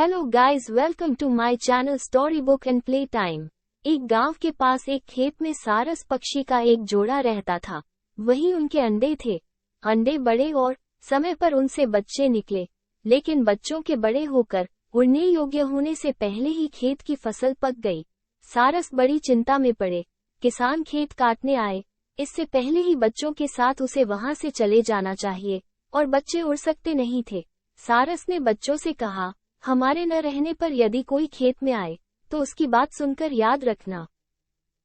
Hello guys, welcome to my channel story book and play time. एक गांव के पास एक खेत में सारस पक्षी का एक जोड़ा रहता था। वही उनके अंडे थे। अंडे बड़े और समय पर उनसे बच्चे निकले, लेकिन बच्चों के बड़े होकर उड़ने योग्य होने से पहले ही खेत की फसल पक गई। सारस बड़ी चिंता में पड़े। किसान खेत काटने आए। इससे पहले ही बच्चों के साथ उसे वहां से चले जाना चाहिए और बच्चे उड़ सकते नहीं थे। सारस ने बच्चों से कहा, हमारे न रहने पर यदि कोई खेत में आए तो उसकी बात सुनकर याद रखना।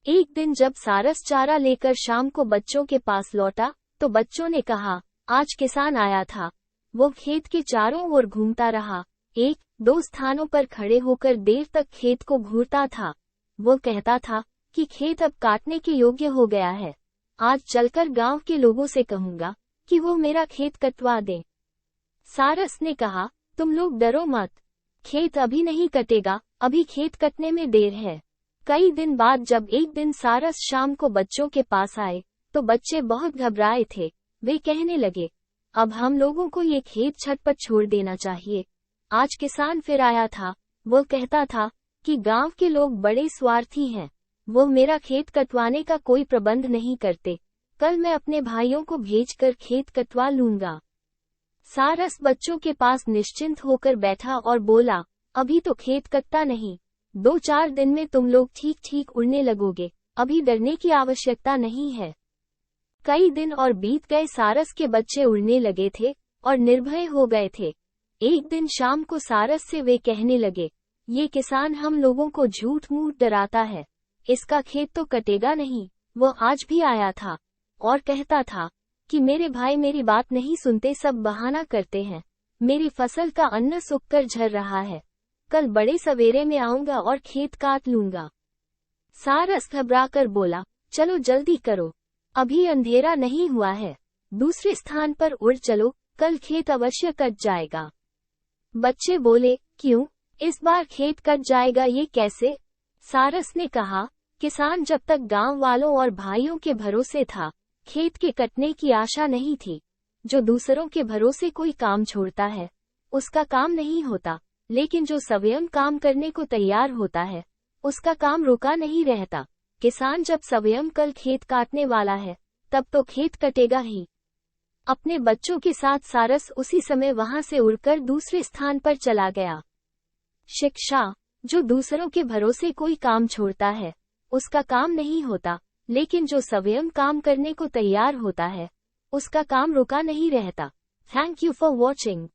एक दिन जब सारस चारा लेकर शाम को बच्चों के पास लौटा तो बच्चों ने कहा, आज किसान आया था। वो खेत के चारों ओर घूमता रहा। एक दो स्थानों पर खड़े होकर देर तक खेत को घूरता था। वो कहता था कि खेत अब काटने के योग्य हो गया है। आज चलकर गांव के लोगों से कहूंगा कि वो मेरा खेत कटवा दें। सारस ने कहा, तुम लोग डरो मत, खेत अभी नहीं कटेगा, अभी खेत कटने में देर है। कई दिन बाद जब एक दिन सारस शाम को बच्चों के पास आए तो बच्चे बहुत घबराए थे। वे कहने लगे, अब हम लोगों को ये खेत झटपट छोड़ देना चाहिए। आज किसान फिर आया था। वो कहता था कि गांव के लोग बड़े स्वार्थी हैं। वो मेरा खेत कटवाने का कोई प्रबंध नहीं करते। कल मैं अपने भाइयों को भेजकर खेत कटवा लूंगा। सारस बच्चों के पास निश्चिंत होकर बैठा और बोला, अभी तो खेत कटता नहीं। 2-4 दिन में तुम लोग ठीक ठीक उड़ने लगोगे। अभी डरने की आवश्यकता नहीं है। कई दिन और बीत गए। सारस के बच्चे उड़ने लगे थे और निर्भय हो गए थे। एक दिन शाम को सारस से वे कहने लगे, ये किसान हम लोगों को झूठ मूठ डराता है। इसका खेत तो कटेगा नहीं। वो आज भी आया था और कहता था कि मेरे भाई मेरी बात नहीं सुनते, सब बहाना करते हैं। मेरी फसल का अन्न सूखकर झर रहा है। कल बड़े सवेरे में आऊंगा और खेत काट लूंगा। सारस घबराकर बोला, चलो जल्दी करो, अभी अंधेरा नहीं हुआ है। दूसरे स्थान पर उड़ चलो, कल खेत अवश्य कट जाएगा। बच्चे बोले, क्यों, इस बार खेत कट जाएगा, ये कैसे? सारस ने कहा, किसान जब तक गांव वालों और भाइयों के भरोसे था, खेत के कटने की आशा नहीं थी। जो दूसरों के भरोसे कोई काम छोड़ता है, उसका काम नहीं होता। लेकिन जो स्वयं काम करने को तैयार होता है, उसका काम रुका नहीं रहता। किसान जब स्वयं कल खेत काटने वाला है, तब तो खेत कटेगा ही। अपने बच्चों के साथ सारस उसी समय वहां से उड़कर दूसरे स्थान पर चला गया। शिक्षा, जो दूसरों के भरोसे कोई काम छोड़ता है, उसका काम नहीं होता। लेकिन जो स्वयं काम करने को तैयार होता है, उसका काम रुका नहीं रहता। Thank you for watching.